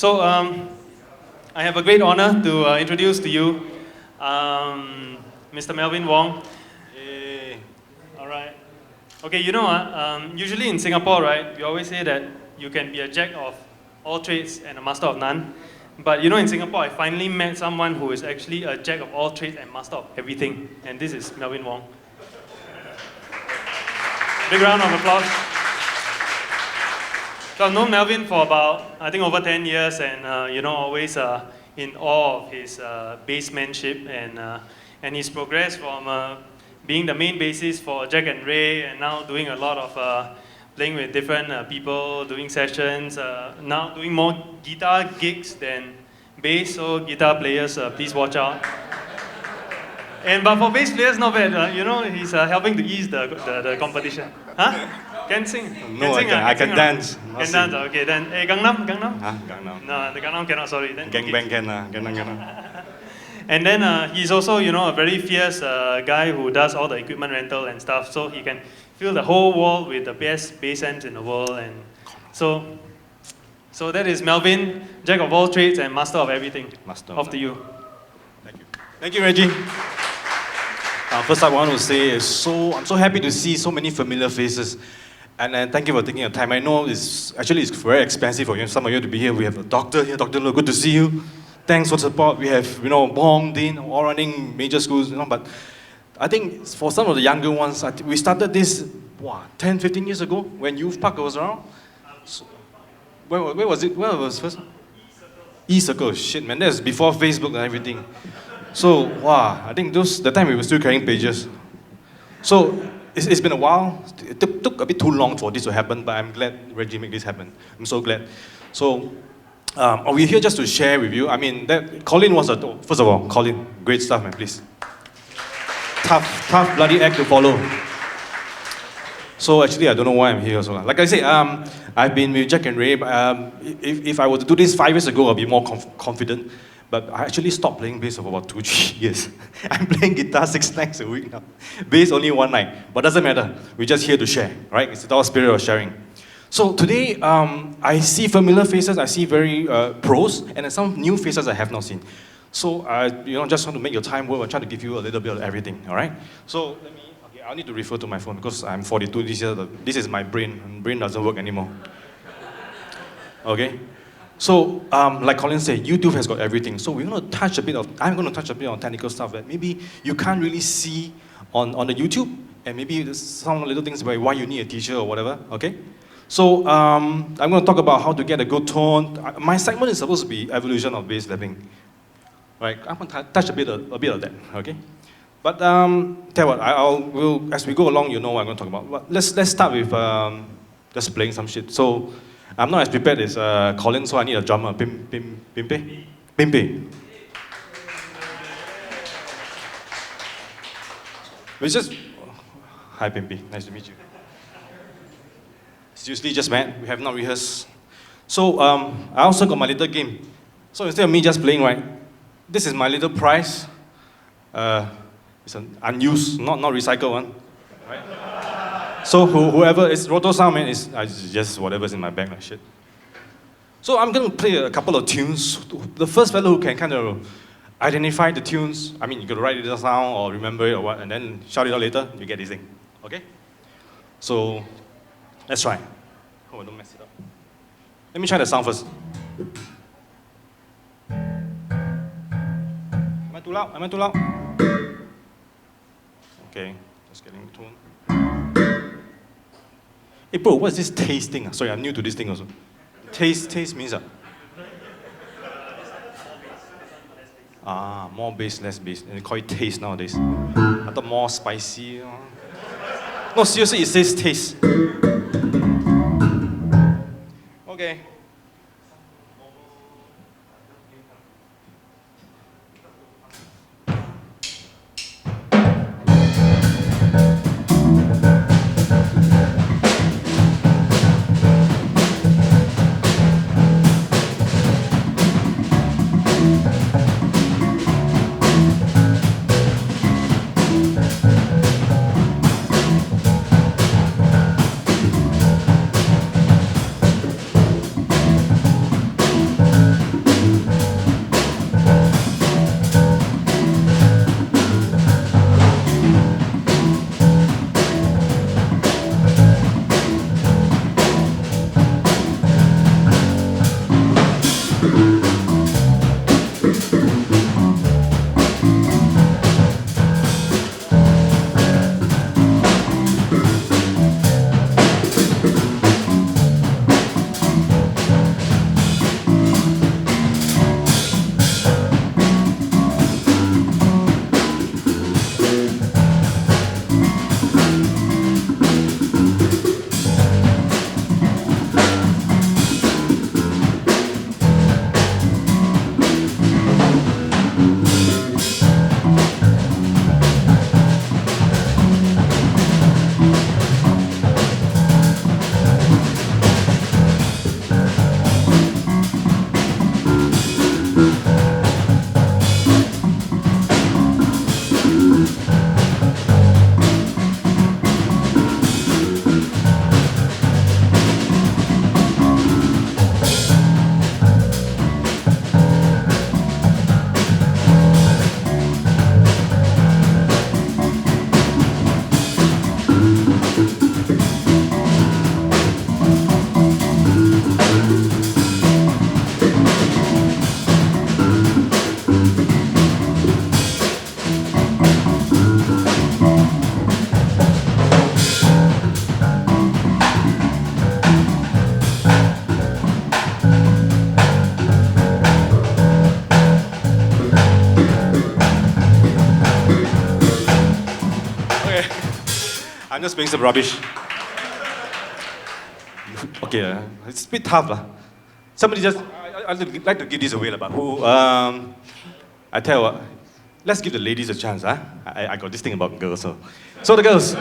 So I have a great honor to introduce to you Mr. Melvin Wong. Hey. All right. Okay, you know, usually in Singapore, right, we always say that you can be a jack of all trades and a master of none. But you know, in Singapore, I finally met someone who is actually a jack of all trades and master of everything. And this is Melvin Wong. Big round of applause. So I've known Melvin for about, I think, over 10 years, and you know, always in awe of his bassmanship and his progress from being the main bassist for Jack and Ray, and now doing a lot of playing with different people, doing sessions, now doing more guitar gigs than bass, so guitar players, please watch out. But for bass players, not bad, you know, he's helping to ease the competition. Huh? Can sing? No, I can dance. Can dance, okay. Then, hey, Gangnam? Gangnam. No, the Gangnam cannot, sorry. Then, Gangbang can, Gangnam. And then he's also, you know, a very fierce guy who does all the equipment rental and stuff, so he can fill the whole wall with the best bass amps in the world. And so that is Melvin, jack of all trades and master of everything. Master. Off to you. Thank you. Thank you, Reggie. First, I want to say I'm so happy to see so many familiar faces. And thank you for taking your time. I know it's very expensive for you, some of you to be here. We have a doctor here. Dr. Lu, good to see you. Thanks for the support. We have, you know, Wong, Dean, all running major schools, you know, but I think for some of the younger ones, we started this, 10, 15 years ago when Youth Park was around. So, where was it? Where was it first? E-Circle. Shit, man, that was before Facebook and everything. So, I think the time we were still carrying pages. So, it's been a while. It took a bit too long for this to happen, but I'm glad Reggie made this happen. I'm so glad. So, we're here just to share with you. I mean, Colin was first of all, Colin, great stuff, man, please. Tough bloody act to follow. So actually, I don't know why I'm here also. Like I said, I've been with Jack and Ray. If I were to do this 5 years ago, I'd be more confident. But I actually stopped playing bass for about 2-3 years. I'm playing guitar 6 nights a week now. Bass only 1 night. But doesn't matter. We're just here to share, right? It's our spirit of sharing. So today, I see familiar faces. I see very pros, and then some new faces I have not seen. So you know, just want to make your time work. I'm trying to give you a little bit of everything. All right. So I'll need to refer to my phone because I'm 42 this year. This is my brain. And brain doesn't work anymore. Okay. So, like Colin said, YouTube has got everything. So I'm going to touch a bit on technical stuff that maybe you can't really see on the YouTube, and maybe some little things about why you need a teacher or whatever, okay? So, I'm going to talk about how to get a good tone. My segment is supposed to be evolution of bass slapping. Right, I'm going to touch a bit of that, okay? But, tell you what, as we go along, you know what I'm going to talk about. But let's start with just playing some shit. So, I'm not as prepared as Colin, so I need a drummer. Pimpe? It's just... Hi, Pimpe. Nice to meet you. Seriously, just met. We have not rehearsed. So, I also got my little game. So instead of me just playing, right, this is my little prize. It's an unused, not recycled one. Right? So whoever is Roto Sound, man, is just whatever's in my bag, like shit. So I'm going to play a couple of tunes. The first fellow who can kind of identify the tunes, I mean, you could write it down or remember it or what, and then shout it out later, you get this thing. Okay? So let's try. Oh, don't mess it up. Let me try the sound first. Am I too loud? Okay, just getting the tone. Hey bro, what's this taste thing? Sorry, I'm new to this thing also. Taste means more bass, less bass. And they call it taste nowadays. I thought more spicy. No, seriously, it says taste. Okay. I'm just playing some rubbish. Okay, it's a bit tough. Somebody just, I'd like to give this away, but who, I tell you what, let's give the ladies a chance. I got this thing about girls. So the girls,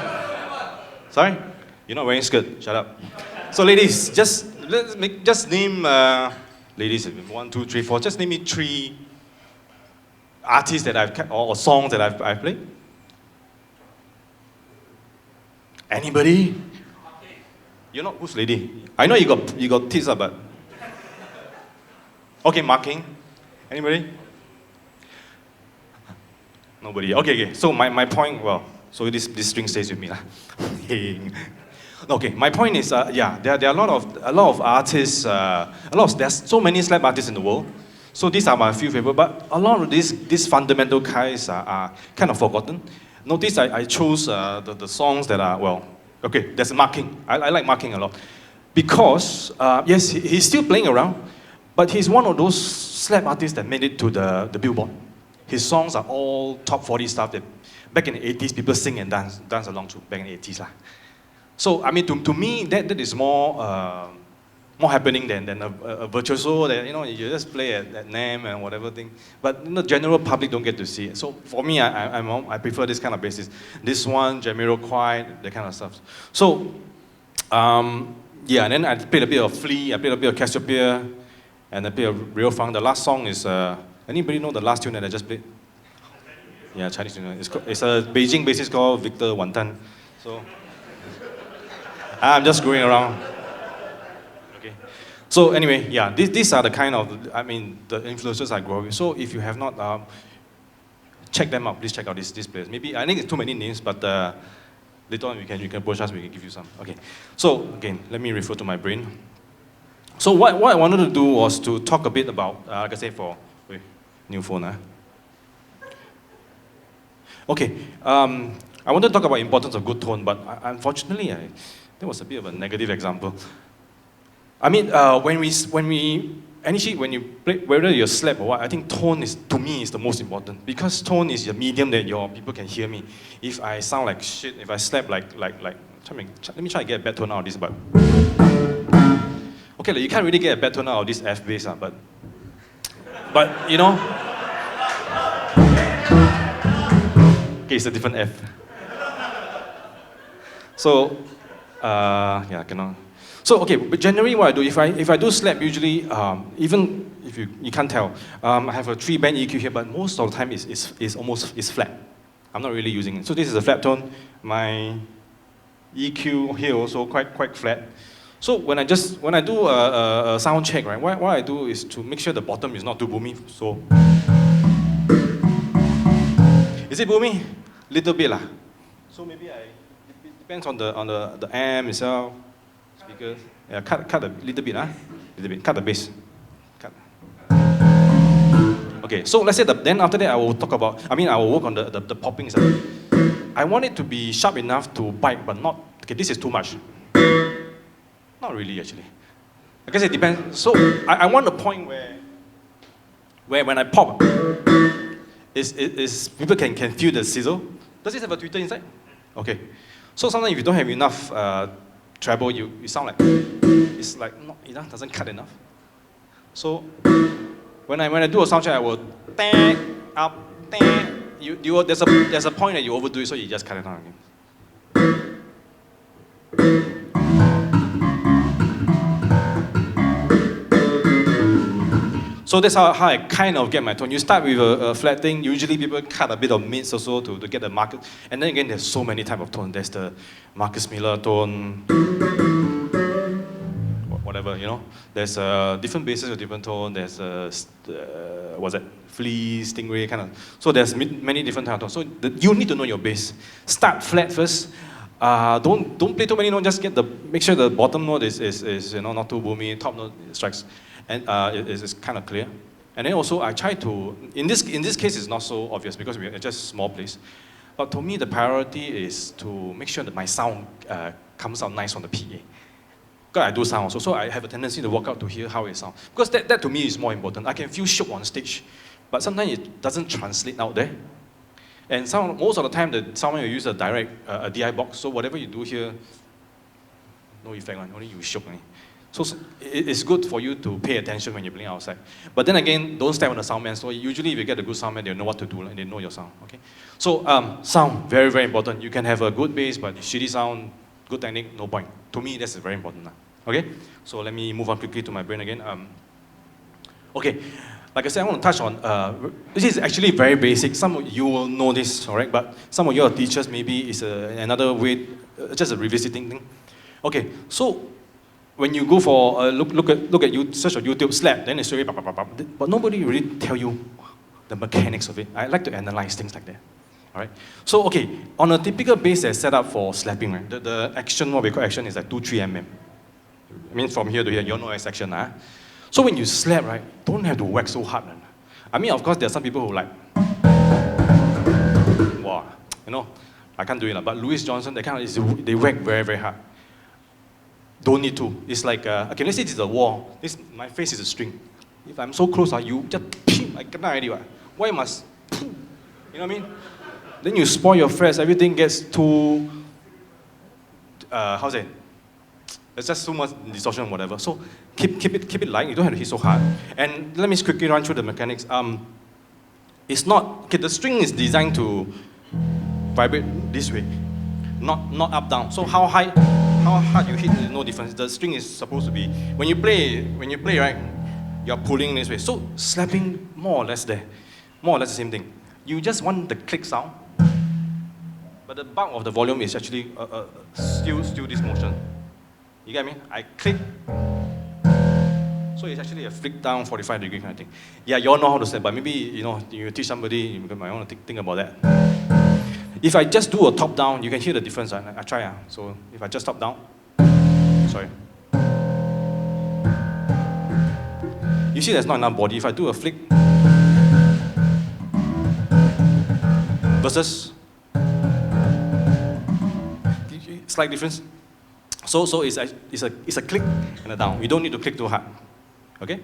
sorry? You're not wearing skirt, shut up. So ladies, just name, ladies, 1, 2, 3, 4, just name me 3 artists that I've, or songs that I've played. Anybody? You're not, who's lady? I know you got tits, but. Okay, marking. Anybody? Nobody. Okay. So my point, well, so this string stays with me. Okay, my point is, yeah, there are a lot of artists, there's so many slap artists in the world. So these are my few favorite, but a lot of these fundamental guys are kind of forgotten. Notice I chose the songs that are, well, okay, there's marking. I like marking a lot. Because, yes, he's still playing around, but he's one of those slap artists that made it to the Billboard. His songs are all top 40 stuff that back in the 80s people sing and dance along to, back in the 80s. So, I mean, to me, that is more happening than a virtuoso that, you know, you just play at NAMM and whatever thing. But the general public don't get to see it. So for me, I prefer this kind of basis. This one, Jamiroquai, that kind of stuff. So, yeah, and then I played a bit of Flea, I played a bit of Cassiopeia, and a bit of Real Funk. The last song is, anybody know the last tune that I just played? Yeah, Chinese tune. It's a Beijing bassist called Victor Wantan. So, I'm just going around. Okay. So anyway, yeah, these are the kind of, I mean, the influences I grow with. So if you have not, check them out. Please check out these players. Maybe, I think it's too many names, but later on you can approach us, we can give you some. Okay. So again, let me refer to my brain. So what I wanted to do was to talk a bit about, like I say, wait, new phone. Okay. I wanted to talk about the importance of good tone, but unfortunately, that was a bit of a negative example. I mean, when you play, whether you're slap or what, I think tone is, to me, is the most important. Because tone is the medium that your people can hear me. If I sound like shit, if I slap like, let me try to get a bad tone out of this, but. Okay, you can't really get a bad tone out of this F bass, but you know. Okay, it's a different F. So, yeah, cannot. So, okay, but generally what I do, if I do slap, usually, even if you can't tell, I have a 3-band EQ here, but most of the time it's flat. I'm not really using it. So this is a flat tone. My EQ here also quite flat. So when I do a sound check, right, what I do is to make sure the bottom is not too boomy. So, is it boomy? Little bit lah. So maybe it depends on the amp itself, speakers. Yeah, cut a little bit, little bit. Cut the bass. Cut. Okay, so let's say then after that I will work on the popping side. I want it to be sharp enough to bite, but not. Okay, this is too much. Not really, actually. I guess it depends. So I want a point where when I pop, is people can feel the sizzle. Does it have a tweeter inside? Okay. So sometimes if you don't have enough treble, you sound like it's like not enough, doesn't cut enough. So when I do a sound check, I will tang up, tang. There's a point that you overdo it, so you just cut it down again. So that's how I kind of get my tone. You start with a flat thing. Usually people cut a bit of mids also to get the market. And then again, there's so many types of tone. There's the Marcus Miller tone, whatever, you know. There's different basses with different tone. There's what's that? Flea, Stingray, kind of. So there's many different types of tones. So you need to know your bass. Start flat first. Don't play too many notes. Just make sure the bottom note is not too boomy. Top note strikes. And it's kind of clear. And then also I try to, in this case it's not so obvious because we're just a small place. But to me the priority is to make sure that my sound comes out nice on the PA. Because I do sound also, so I have a tendency to walk out to hear how it sounds. Because that to me is more important. I can feel shook on stage, but sometimes it doesn't translate out there. And most of the time, someone will use a direct a DI box. So whatever you do here, no effect, only you shook. So it's good for you to pay attention when you're playing outside. But then again, don't step on the sound man. So usually if you get a good sound man, they'll know what to do, and they know your sound, okay? So sound, very, very important. You can have a good bass, but shitty sound, good technique, no point. To me, that's very important, okay? So let me move on quickly to my brain again. Okay, like I said, I want to touch on, this is actually very basic. Some of you will know this, all right? But some of your teachers, maybe it's another way, just a revisiting thing. Okay, so when you go for look at you search on YouTube slap, then it's really but nobody really tell you the mechanics of it. I like to analyze things like that. All right. So okay, on a typical bass that's set up for slapping, right? The action, what we call action, is like 2-3 mm. I mean from here to here, you know it's action, huh? So when you slap, right, don't have to whack so hard. Man. I mean, of course, there are some people who like, wow, you know, I can't do it, but Louis Johnson, they whack very, very hard. Don't need to. It's like, okay, let's say this is a wall. My face is a string. If I'm so close, you just, I cannot already. Why must, you know what I mean? Then you spoil your frets, everything gets too, how's it? There's just so much distortion, whatever. So keep it light, you don't have to hit so hard. And let me quickly run through the mechanics. It's not, okay, the string is designed to vibrate this way, not up, down. So how hard you hit is no difference. The string is supposed to be, when you play, right, you're pulling this way. So slapping, more or less there. More or less the same thing. You just want the click sound, but the bulk of the volume is actually still this motion. You get me? I click, so it's actually a flick down 45 degree kind of thing. Yeah, you all know how to slap, but maybe, you know, you teach somebody, you might want to think about that. If I just do a top down, you can hear the difference. I try. So if I just top down, sorry. You see there's not enough body. If I do a flick versus slight difference. So it's a click and a down. You don't need to click too hard. Okay?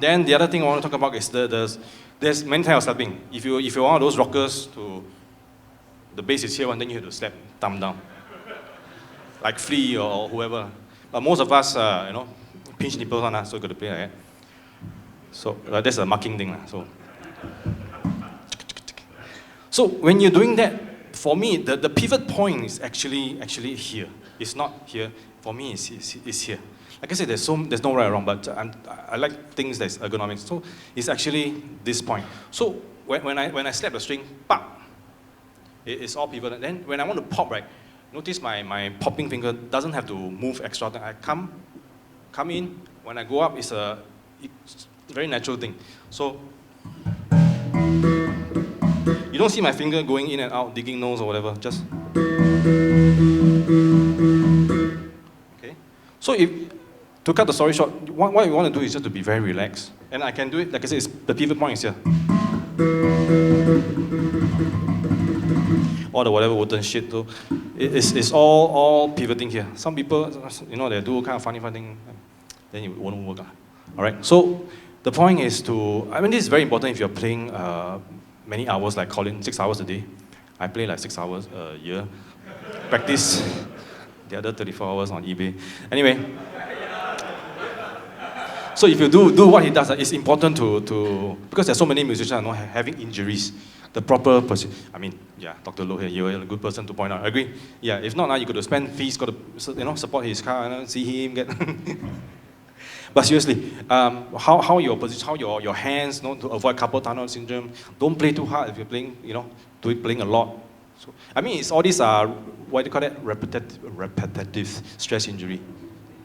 Then the other thing I want to talk about is there's many types of slapping. If you're one of those rockers the bass is here and then you have to slap thumb down. Like Flea or whoever. But most of us, you know, pinch nipples on us, so got to play like that. So that's a marking thing. So when you're doing that, for me, the pivot point is actually here. It's not here. For me, it's here. Like I said, there's no right or wrong, but I like things that's ergonomic. So it's actually this point. So when I slap the string, pop, it's all pivoted. Then when I want to pop, right, notice my popping finger doesn't have to move extra. I come in. When I go up, it's a very natural thing. So you don't see my finger going in and out, digging nose or whatever. Just okay. So to cut the story short, what you want to do is just to be very relaxed, and I can do it. Like I said, the pivot point is here. All the whatever wooden shit. So it's all pivoting here. Some people, you know, they do kind of funny thing, then it won't work. All right. So the point is I mean, this is very important if you're playing many hours, like Colin, 6 hours a day. I play like 6 hours a year. Practice the other 34 hours on eBay. Anyway. So if you do what he does, it's important to because there's so many musicians not having injuries. The proper person. I mean, yeah, Dr. Loh here, you're a good person to point out. I agree. Yeah, if not, you got to spend fees, got to support his car, see him get. But seriously, how your position, how your hands, to avoid carpal tunnel syndrome. Don't play too hard if you're playing, playing a lot. So I mean, it's all these what do you call that? Repetitive stress injury.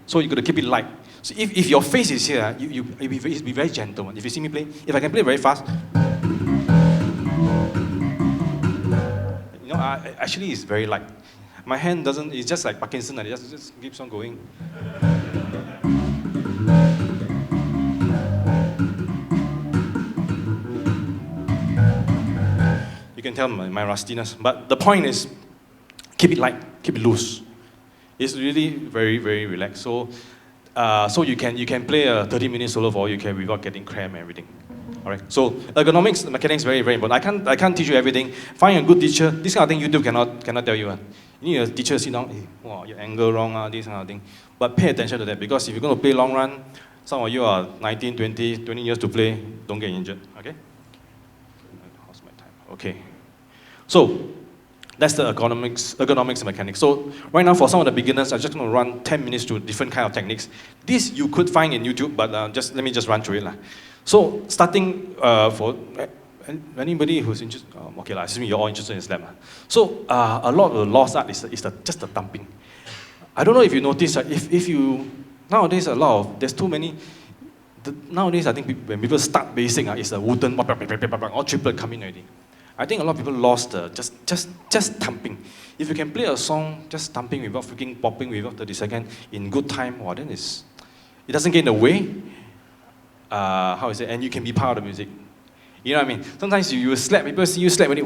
So you got to keep it light. So if your face is here, you be very gentle. If you see me play, if I can play very fast, actually it's very light. My hand doesn't. It's just like Parkinson. It just keeps on going. You can tell my rustiness. But the point is, keep it light, keep it loose. It's really very, very relaxed. So you can play a 30-minute solo for you can without getting cramped and everything. All right. So ergonomics, mechanics, very, very important. I can't teach you everything. Find a good teacher. This kind of thing YouTube cannot tell you. You need a teacher sit down. Hey, wow, your angle wrong. This kind of thing. But pay attention to that because if you're going to play long run, some of you are 19, 20 years to play. Don't get injured. Okay. How's my time? Okay. So that's the ergonomics and mechanics. So right now, for some of the beginners, I'm just going to run 10 minutes to different kind of techniques. This you could find in YouTube, but let me just run through it. So starting for anybody who's interested, okay, assuming you're all interested in slam. So a lot of the lost art is just the thumping. I don't know if you notice, if you, nowadays there's too many, nowadays I think when people start basic, it's a wooden, all triplet coming already. I think a lot of people lost just thumping. If you can play a song just thumping without freaking popping without 30 seconds in good time, then it doesn't get in the way. How is it? And you can be part of the music. You know what I mean? Sometimes you slap, people see you slap and you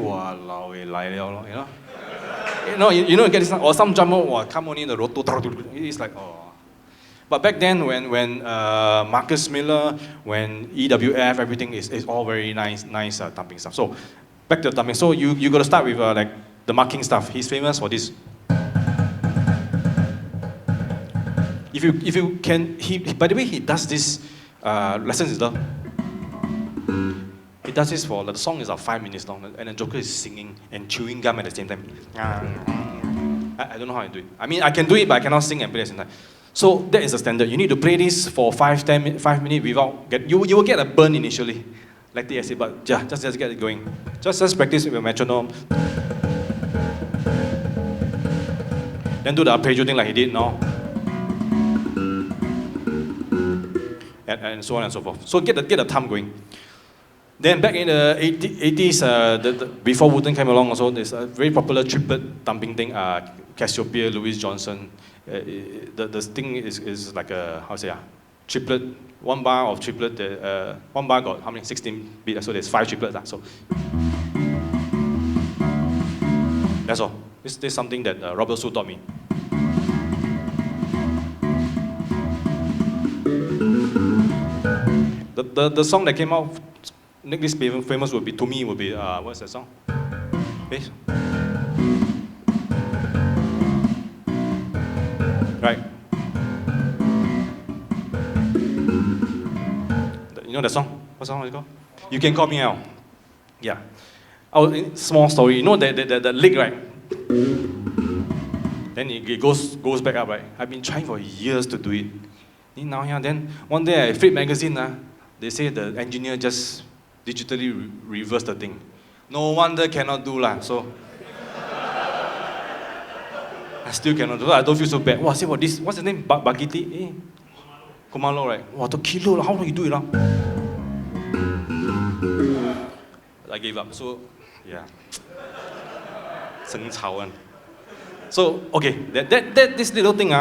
know, get this, or some drummer come on in the roto, it's like, oh. But back then, when Marcus Miller, when EWF, everything is all very nice thumping stuff. So back to the thumping. So you got to start with like the marking stuff. He's famous for this. If you can, by the way, he does this. Lessons is done. He does this for, the song is 5 minutes long, and the Joker is singing and chewing gum at the same time. I don't know how I do it. I mean, I can do it, but I cannot sing and play at the same time. So that is the standard. You need to play this for 5 minutes without, you will get a burn initially, like the acid, but yeah, just get it going. Just practice with a metronome. Then do the arpeggio thing like he did now. And so on and so forth. So get the thumb going. Then back in the 80s, before Wooten came along also, there's a very popular triplet thumping thing, Cassiopeia, Louis Johnson. The thing is like a, triplet, 1 bar of triplet, 1 bar got how many, 16 beats, so there's 5 triplets. So that's all. This is something that Robert Su taught me. The song that came out next famous would be, to me, would be, what's that song? Bass? Right. You know that song? What song is it called? You Can Call Me Out. Yeah. Small story. You know the lick, right? Then it goes back up, right? I've been trying for years to do it. Then one day I flip magazine, they say the engineer just digitally reversed the thing. No wonder cannot do lah. So I still cannot do. I don't feel so bad. Wow, say what this? What's the name? Bagiti? Kumalo, right? Wow, the kilo. How do you do it? I gave up. So yeah, 争吵one. So okay, this little thing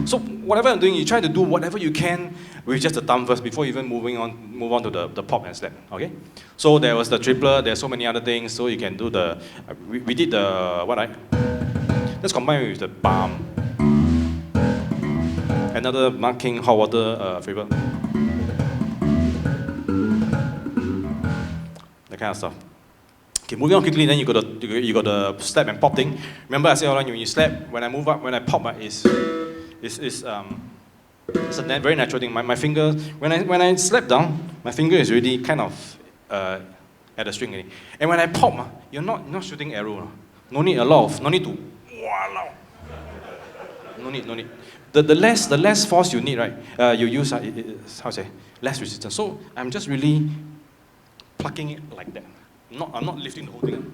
so whatever I'm doing, you try to do whatever you can with just the thumb first before even move on to the pop and slap. Okay. So there was the triplet. There's so many other things. So you can do the. We did the what? Let's combine with the palm. Another marking hot water favorite. That kind of stuff. Okay, moving on quickly. Then you got the slap and pop thing. Remember I said when you slap, when I move up, when I pop, it's a very natural thing. My finger, when I slap down, my finger is already kind of at the string. And when I pop, you're not shooting arrow. No need to. Wow. No need. The less force you need, right? You use less resistance. So I'm just really plucking it like that. I'm not lifting the whole thing.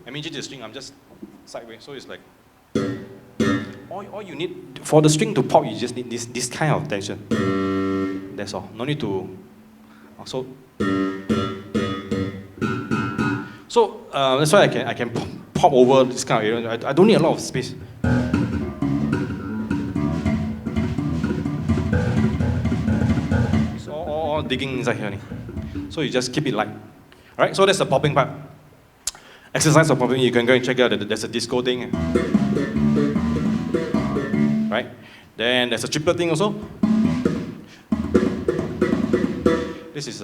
I'm just the string. I'm just sideways. So it's like. All you need for the string to pop, you just need this kind of tension. That's all. No need to. So that's why I can pop over this kind of area. I don't need a lot of space. So all digging inside here. So you just keep it light. All right. So that's the popping part. Exercise of popping. You can go and check out. There's a disco thing. right? Then there's a triplet thing also. This is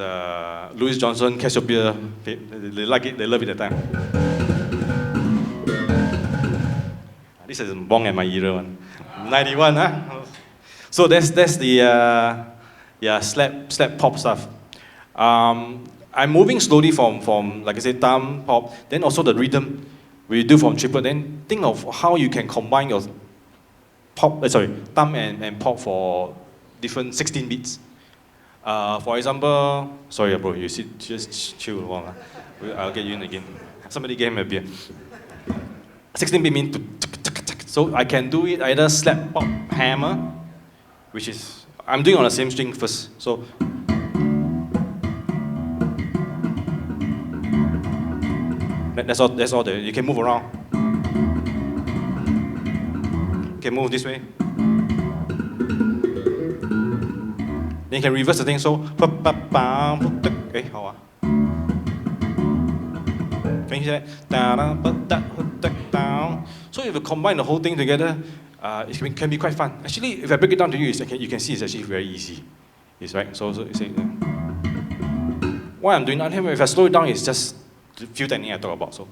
Louis Johnson, Cassiopeia. They like it, they love it at that time. This is Wong and my era one. 91, huh? So that's the slap pop stuff. I'm moving slowly from like I said, thumb, pop, then also the rhythm we do from triplet. Then think of how you can combine your thumb and pop for different 16 beats. For example, sorry bro, you sit, just chill along. I'll get you in again. Somebody gave me a beer. 16 beat means, so I can do it either slap, pop, hammer, which is, I'm doing on the same string first. So, that's all there. You can move around. You can move this way. Then you can reverse the thing, so, okay, how can you hear that? So if you combine the whole thing together, it can be quite fun. Actually, if I break it down to you, you can see it's actually very easy. It's right, so you say, what I'm doing now, if I slow it down, it's just a few techniques I talk about, so.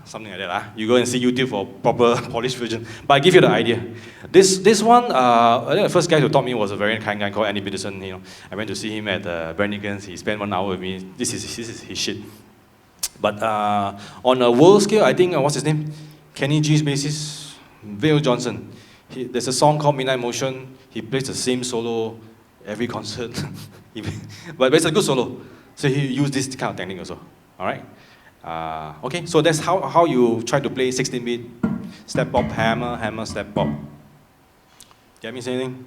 Something like that. You go and see YouTube for proper polished version. But I give you the idea. This one, I think the first guy who taught me was a very kind guy called Andy Peterson. You know, I went to see him at Brannigan's. He spent 1 hour with me. This is his shit. But on a world scale, I think what's his name? Kenny G's bassist, Vale Johnson. There's a song called Midnight Motion. He plays the same solo every concert. But it's a good solo. So he used this kind of technique also. All right. Okay, so that's how you try to play 16-beat step pop, hammer, step pop. Get me saying?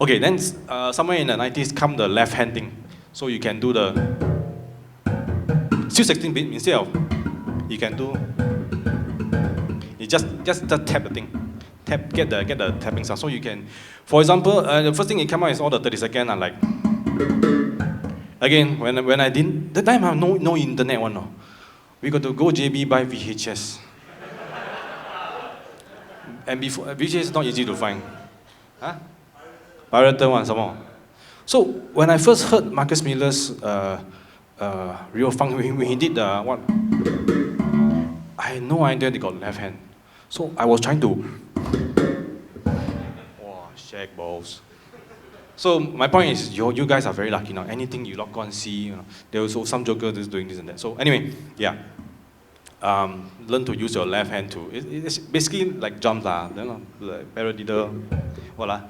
Okay, then somewhere in the 90s come the left hand thing. So you can do the still 16-beat instead of you can do you just tap the thing, get the tapping sound. So you can, for example, the first thing that come out is all the 30-second. I'm like, again when I didn't that time I have no internet one no. We got to go JB buy VHS. And before, VHS is not easy to find. Huh? Pirated one, some more. So when I first heard Marcus Miller's Real Funk, when he did what? I had no idea they got left hand. So I was trying to, shake balls. So my point is, you guys are very lucky now. Anything you lock on, see, you know, there was also some joker that's doing this and that. So anyway, yeah, learn to use your left hand too. It's basically like drums lah, you know, like paradiddle, voila.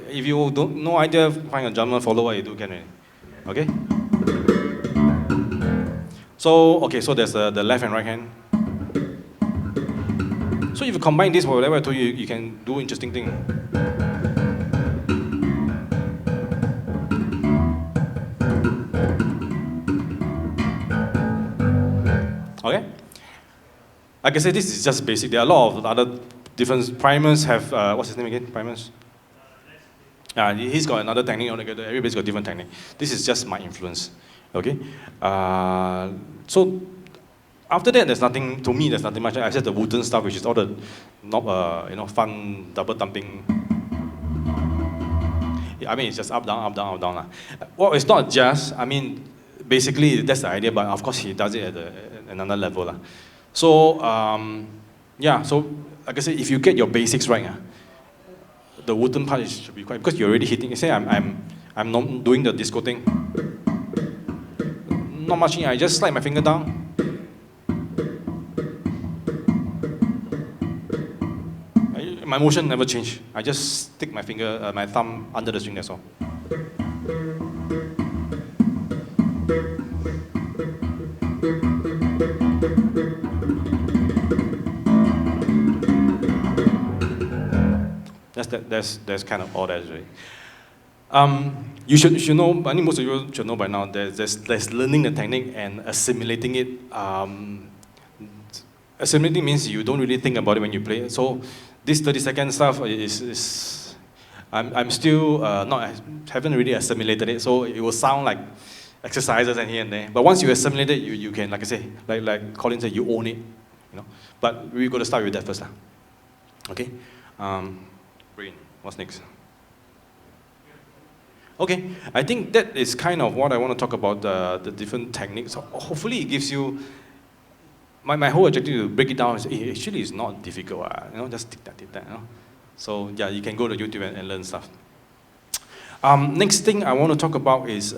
If you don't no idea, find a drummer, follow what you do, can already. Okay. So there's the left and right hand. So if you combine this, whatever I told you, you can do interesting thing. Okay? Like I said, this is just basic. There are a lot of other different primers have, what's his name again? Primers? He's got another technique altogether. Everybody's got different technique. This is just my influence. Okay? So after that, there's nothing, to me, there's nothing much. I said the wooden stuff, which is all the fun double thumping. I mean, it's just up, down, up, down, up, down. Well, it's not just, I mean, basically, that's the idea, but of course, he does it at another level. So, so, like I said, if you get your basics right, the wooden part should be quite, because you're already hitting, you say, I'm not doing the disco thing. Not much, I just slide my finger down. My motion never changed. I just stick my finger, my thumb under the string, that's all. That's kind of all that is really. You should know, I think most of you should know by now, there's learning the technique and assimilating it. assimilating means you don't really think about it when you play. So this 30-second stuff I'm still haven't really assimilated it. So it will sound like exercises and here and there. But once you assimilate it, you can, like I say, like Colin said, you own it. But we've got to start with that first. Okay? Brain, what's next? Okay, I think that is kind of what I want to talk about, the different techniques. Hopefully it gives you, my whole objective to break it down is, actually it's not difficult, just tick that. So yeah, you can go to YouTube and learn stuff. Next thing I want to talk about is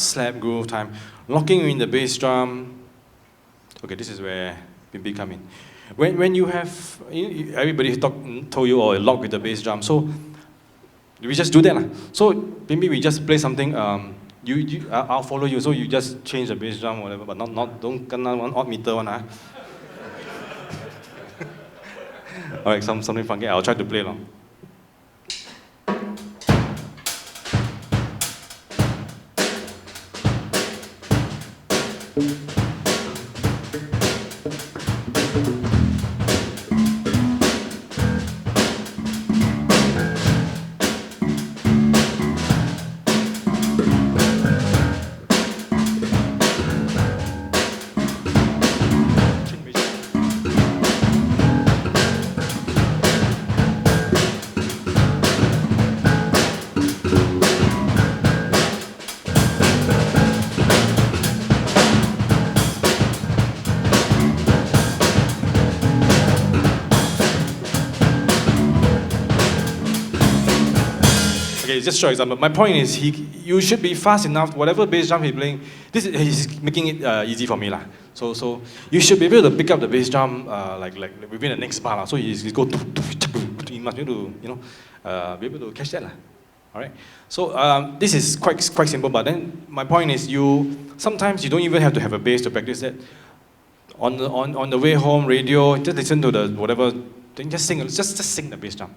slap groove time. Locking in the bass drum. Okay, this is where Pimpi come in. When you have, everybody told you, lock with the bass drum. So we just do that. So maybe we just play something, I'll follow you, so you just change the bass drum, whatever, but don't kena one odd meter one. Alright, something funky, I'll try to play along. Okay, just short example. My point is, you should be fast enough. Whatever bass drum he's playing, he's making it easy for me, lah. So you should be able to pick up the bass drum like within the next bar, lah. So he's go. You must be able to be able to catch that, lah. All right. So this is quite simple. But then my point is, sometimes you don't even have to have a bass to practice that. On the way home, radio, just listen to the whatever. Then just sing. Just sing the bass drum.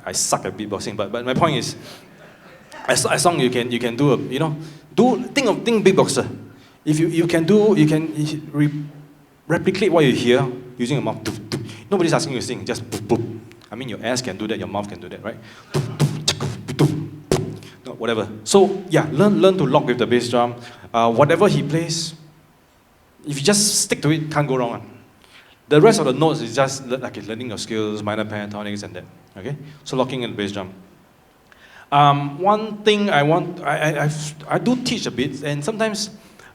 I suck at beatboxing, but my point is, as long you can do think beatboxer. If you can replicate what you hear using your mouth. Nobody's asking you to sing, just boop, boop. I mean, your ass can do that, your mouth can do that, right? No, whatever. So yeah, learn to lock with the bass drum. Whatever he plays, if you just stick to it, can't go wrong. The rest of the notes is just like learning your skills, minor pentatonics and that. Okay, so locking in the bass drum. One thing I do teach a bit, and sometimes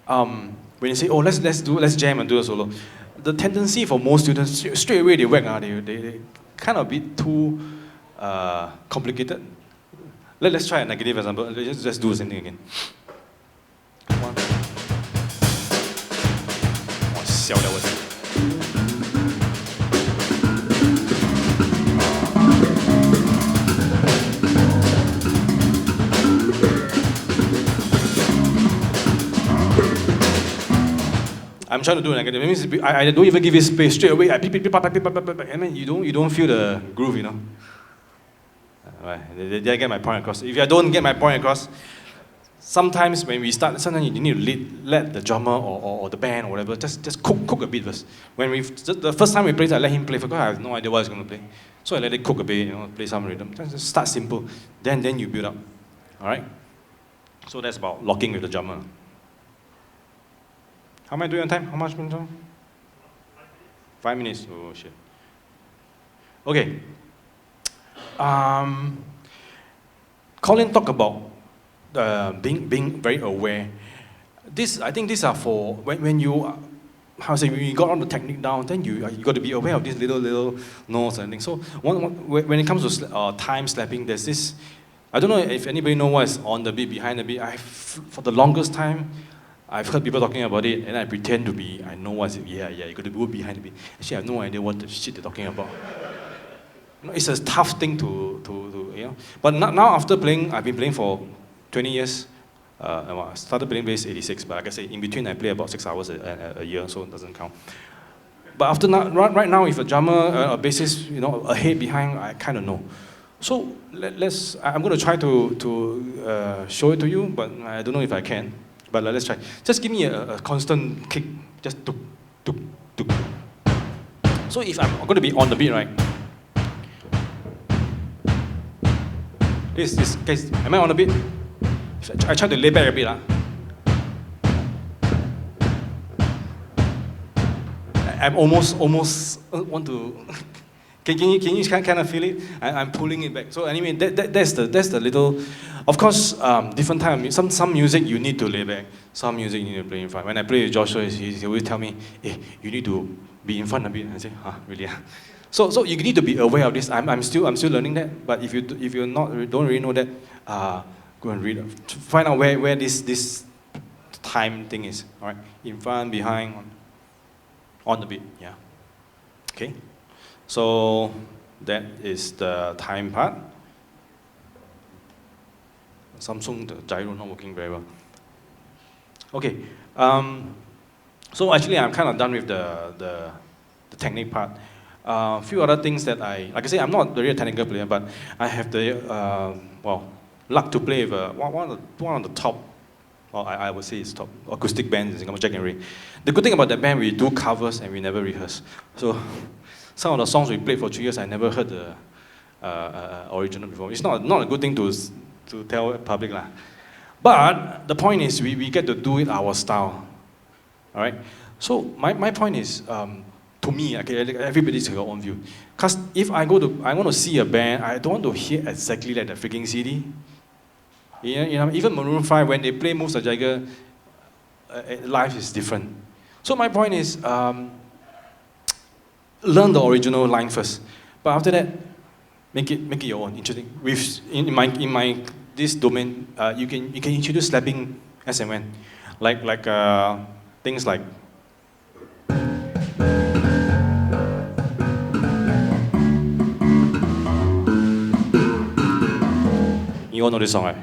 when you say, let's jam and do a solo, the tendency for most students straight away they whack, they kind of a bit too complicated. Let's try a negative example. Let's just do the same thing again. One. Oh, 笑了我。I'm trying to do negative. It means I don't even give it space straight away. I mean, you don't feel the groove, Right. Did I get my point across? If I don't get my point across, sometimes when we start, sometimes you need to let the drummer or the band or whatever just cook a bit first. The first time we played, I let him play because I have no idea what he's going to play. So I let it cook a bit, play some rhythm. Just start simple, then you build up. All right. So that's about locking with the drummer. How am I doing on time? How much minutes? 5 minutes. Oh shit. Okay. Colin talked about being very aware. I think these are for when you when you got all the technique down, then you got to be aware of these little notes and things. So when it comes to time slapping, there's this. I don't know if anybody knows what is on the beat, behind the beat. For the longest time, I've heard people talking about it, and I pretend to be, I know what's it. Yeah, you got to go behind the beat. Actually, I have no idea what the shit they're talking about. It's a tough thing to. But now after playing, I've been playing for 20 years. I started playing bass 86, but like I say, in between I play about 6 hours a year, so it doesn't count. But after right now, if a drummer, a bassist, ahead, behind, I kind of know. So I'm going to try to show it to you, but I don't know if I can. But let's try. Just give me a constant kick. Just tuk, tuk, tuk. So if I'm going to be on the beat, right? This case, am I on the beat? I try to lay back a bit. I'm almost want to. Can you kind of feel it? I'm pulling it back. So anyway, that's the little. Of course, different time. Some music you need to lay back. Some music you need to play in front. When I play with Joshua, he always tell me, "Hey, you need to be in front a bit." I say, "Huh, really?" So you need to be aware of this. I'm still learning that. But if you don't really know that, go and read. Find out where this time thing is. All right, in front, behind, on the beat. Yeah. Okay. So that is the time part. Samsung, the gyro not working very well. Okay. So actually, I'm kind of done with the technique part. A few other things that like I say, I'm not really a technical player, but I have the luck to play with one of the top. Well, I would say it's top acoustic bands in Singapore, Jack and Ray. The good thing about that band, we do covers and we never rehearse. So some of the songs we played for 3 years, I never heard the original before. It's not a good thing to tell the public lah. But the point is, we get to do it our style. All right. So my point is, to me, okay, everybody's got their own view. Cause if I want to see a band, I don't want to hear exactly like the freaking CD. You know, even Maroon 5, when they play Moves the Jagger, live is different. So my point is, learn the original line first, but after that, make it your own, interesting. In my this domain, you can introduce slapping as and when, like things like. You all know this song, right?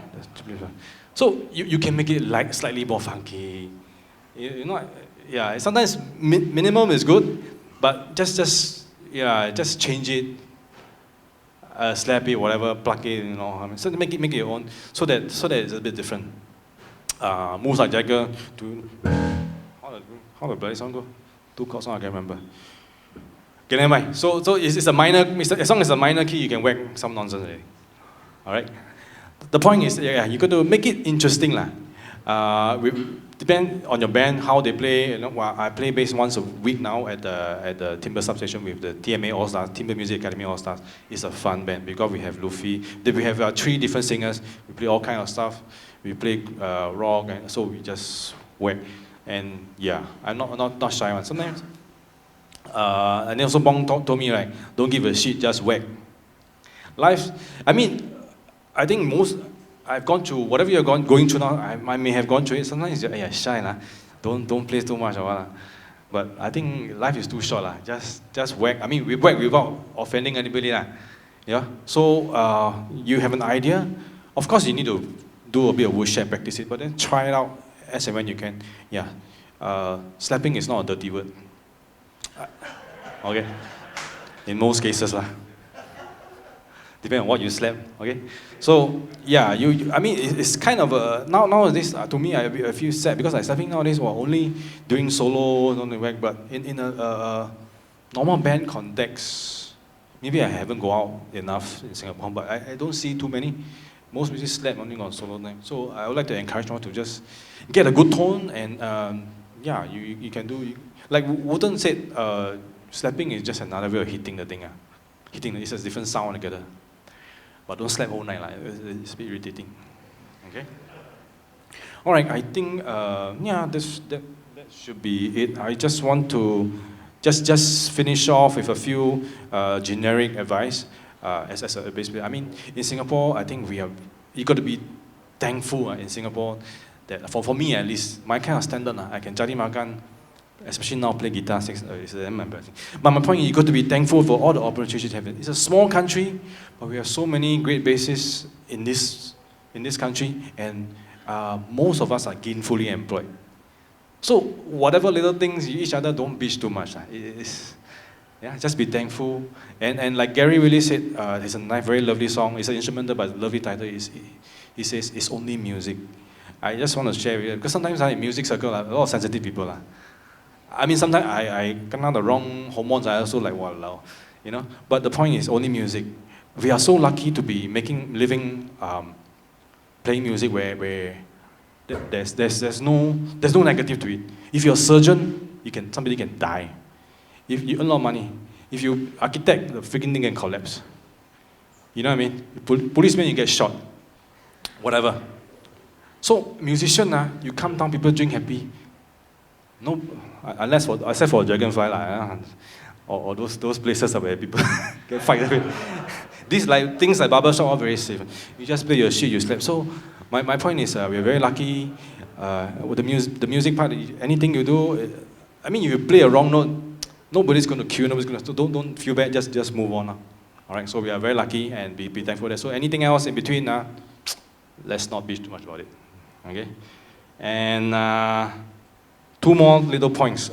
So you can make it like slightly more funky. You know, yeah. Sometimes minimum is good, but just change it, slap it, whatever, plug it, you know. So make it your own, so that it's a bit different. Moves like Jagger. How the bloody song go? 2 chord song, I can't remember. Okay, never mind. So it's a minor. As long as it's a minor key, you can whack some nonsense already. All right. The point is, you got to make it interesting lah. Depend on your band how they play. You know, I play bass once a week now at the Timber Substation with the TMA All Stars, Timber Music Academy All Stars. It's a fun band because we have Luffy. We have 3 different singers. We play all kind of stuff. We play rock, and so we just whack. And yeah, I'm not shy one. Sometimes, and then also Bong told me, right, don't give a shit, just whack. Life, I think I've gone through whatever you're going through now. I may have gone through it. Sometimes you're shy lah. Don't play too much or what. But I think life is too short lah. Just whack. We whack without offending anybody lah. Yeah. So you have an idea. Of course, you need to do a bit of woodshop, practice it, but then try it out as and when you can. Yeah. Slapping is not a dirty word. Okay. In most cases lah. Depending on what you slap, okay? So, yeah, it's kind of a, nowadays, to me, I feel sad because I slapping nowadays, only doing solo, but in a normal band context, maybe I haven't go out enough in Singapore, but I don't see too many. Most musicians slap only on solo time. So I would like to encourage one to just get a good tone and, yeah, you can do, like Wooden said, slapping is just another way of hitting the thing. Hitting, it's a different sound altogether. But don't slap all night, it's a bit irritating. Okay? All right, I think, yeah, that should be it. I just want to just finish off with a few generic advice as a bass player. In Singapore, I think you got to be thankful in Singapore that, for me at least, my kind of standard, I can jadi makan, especially now play guitar, it's embarrassing. But my point is, you got to be thankful for all the opportunities you have. It's a small country, but we have so many great bassists in this country, and most of us are gainfully employed. So whatever little things each other, don't bitch too much. Just be thankful. And like Gary really said, there's a nice, very lovely song. It's an instrumental, but lovely title. He says, it's only music. I just want to share with you, because sometimes in music circle, a lot of sensitive people. I mean, sometimes I kena the wrong hormones, I also like, wow, you know. But the point is only music. We are so lucky to be living, playing music where there's no negative to it. If you're a surgeon, somebody can die. If you earn a lot of money, if you architect, the freaking thing can collapse. You know what I mean? Policeman, you get shot. Whatever. So musician, you come down, people drink happy. No, except for Dragonfly or those places where people get fight. These things like Barbershop are very safe. You just play your shit, you sleep. So my point is, we're very lucky with the music part. Anything you do, I mean, if you play a wrong note, nobody's going to kill. Nobody's going to. So don't feel bad. Just move on. All right. So we are very lucky and be thankful for that. So anything else in between, let's not bitch too much about it. Okay. And two more little points,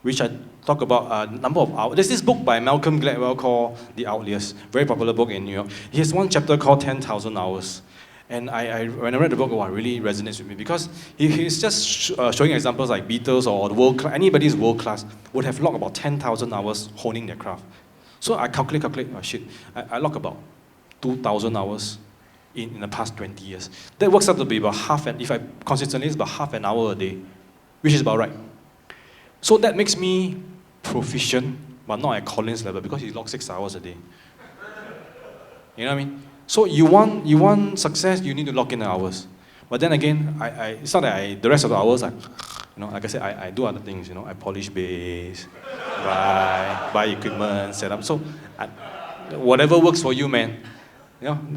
which I talk about number of hours. There's this book by Malcolm Gladwell called The Outliers, very popular book in New York. He has one chapter called 10,000 Hours. And when I read the book, it really resonates with me because he's just showing examples like Beatles or the world class, anybody's world class would have logged about 10,000 hours honing their craft. So I calculate, oh shit, I log about 2,000 hours in the past 20 years. That works out to be about if I consistently, it's about half an hour a day, which is about right. So that makes me proficient, but not at Colin's level because he logs 6 hours a day. You know what I mean? So you want success, you need to lock in the hours. But then again, it's not that the rest of the hours, like I said, I do other things. I polish bass, buy equipment, set up. So whatever works for you, man.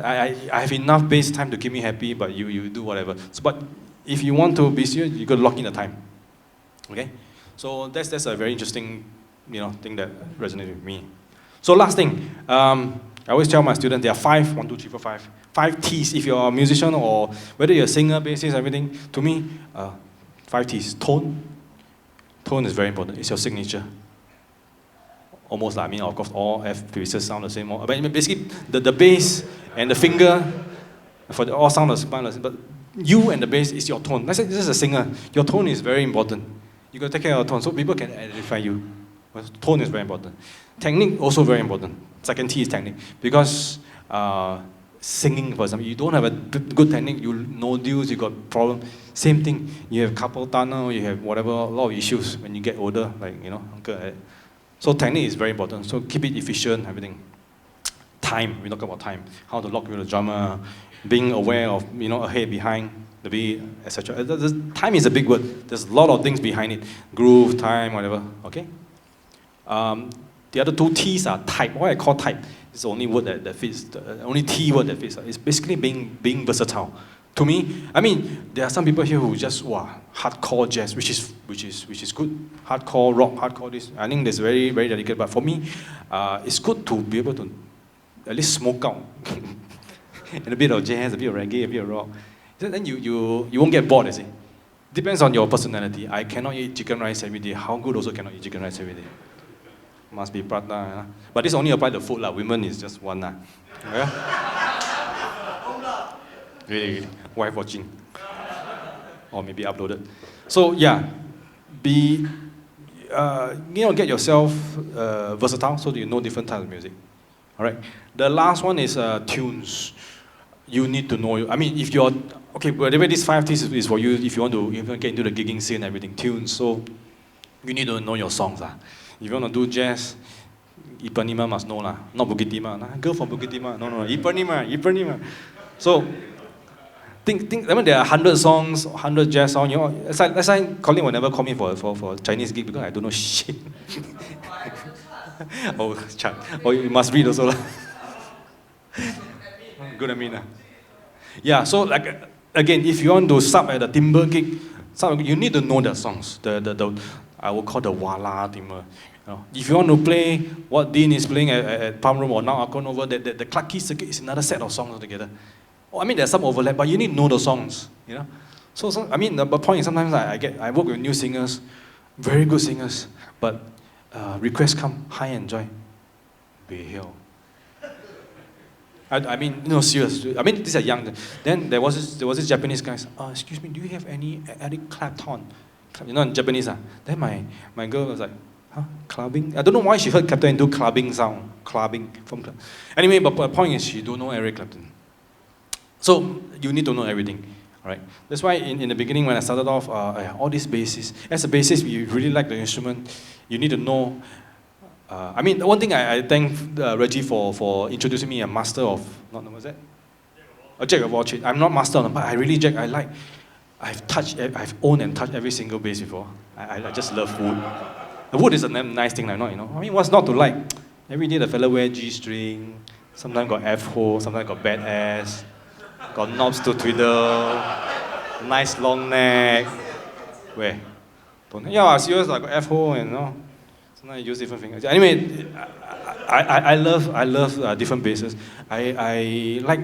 I have enough bass time to keep me happy, but you do whatever. So, but if you want to be serious, you got to lock in the time. Okay? So that's a very interesting, thing that resonates with me. So last thing. I always tell my students there are 5 T's. If you're a musician or whether you're a singer, bassist, everything, to me, 5 T's. Tone. Tone is very important. It's your signature. Almost like, of course, all F pieces sound the same. But basically, the bass and the finger, all sound the same. But you and the bass is your tone. Let's say this is a singer. Your tone is very important. You got to take care of your tone so people can identify you. Tone is very important. Technique also very important. Second T is technique. Because singing, for example, you don't have a good technique, you no deals, you got problem. Same thing, you have carpal tunnel, you have whatever, a lot of issues when you get older, uncle. So technique is very important. So keep it efficient, everything. Time, we talk about time. How to lock with the drummer, being aware of, ahead, behind, the beat, etc. Time is a big word. There's a lot of things behind it. Groove, time, whatever, okay? The other 2 T's are type. What I call type is the only word that fits, the only T word that fits. It's basically being versatile. To me, there are some people here who just hardcore jazz, which is good. Hardcore rock, hardcore this. I think that's very, very delicate. But for me, it's good to be able to at least smoke out and a bit of jazz, a bit of reggae, a bit of rock. Then you won't get bored, is it? Depends on your personality. I cannot eat chicken rice every day. How good also cannot eat chicken rice every day? Must be prata. But this only applies to food. Women is just one. Yeah? Really. Wife watching. Or maybe uploaded. So yeah, get yourself versatile so that you know different types of music. All right. The last one is tunes. You need to know. If you're okay, whatever these 5 T's is for you, if you want to get into the gigging scene and everything, tunes. So you need to know your songs. If you want to do jazz, Ipanema must know not Bukit Timah. Girl from Bukit Timah. No, Ipanema. So think. There are 100 songs, 100 jazz songs. That's why Colin will never call me for Chinese gig because I don't know shit. You must read also. Good at me now. Yeah. So again, if you want to sub at the timber gig, you need to know the songs. I will call the Wala timber. If you want to play what Dean is playing at Palm Room or now Akon over, the Clarke Quay circuit is another set of songs altogether. There's some overlap, but you need to know the songs. So the point is sometimes I work with new singers, very good singers, but requests come, high and dry. Be hell. I mean, no, serious. I mean, these are young. Then there was this Japanese guy. Excuse me, do you have any Eric Clapton? You know, in Japanese. Then my girl was like, huh, clubbing? I don't know why she heard Clapton do clubbing sound. Clubbing from club. Anyway, but the point is she don't know Eric Clapton. So you need to know everything. All right. That's why in the beginning when I started off, all these bassists, as a bassist, you really like the instrument, you need to know. I mean, one thing I thank Reggie for introducing me a master of, not what's that? A jack of all trades. I'm not master on it, but I really jack. I've owned and touched every single bass before. I just love wood. The wood is a nice thing, like, not, you know. I mean, what's not to like? Every day the fella wear G string, sometimes got F hole, sometimes got bad ass, got knobs to twiddle, nice long neck. Where? Yeah, serious, like F hole and, you know. I use different fingers. Anyway, I love different basses. I like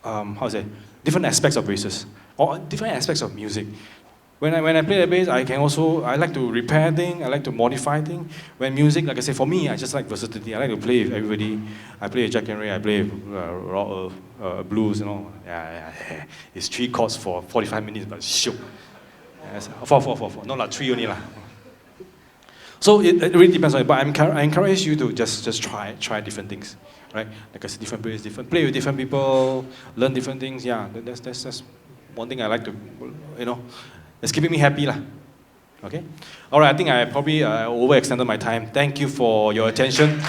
how to say, different aspects of basses or different aspects of music. When I play the bass, I like to repair things. I like to modify things. When music, like I say, for me, I just like versatility. I like to play with everybody. I play Jack and Ray. I play rock, blues. You know, yeah. It's 3 chords for 45 minutes, but shoot. Yes, 4. No, like 3 only lah. So it really depends on it, but I encourage you to just try different things, right? Like I said, different players, play with different people, learn different things. Yeah, that's one thing I like to, you know, it's keeping me happy lah. Okay, all right. I think I probably overextended my time. Thank you for your attention.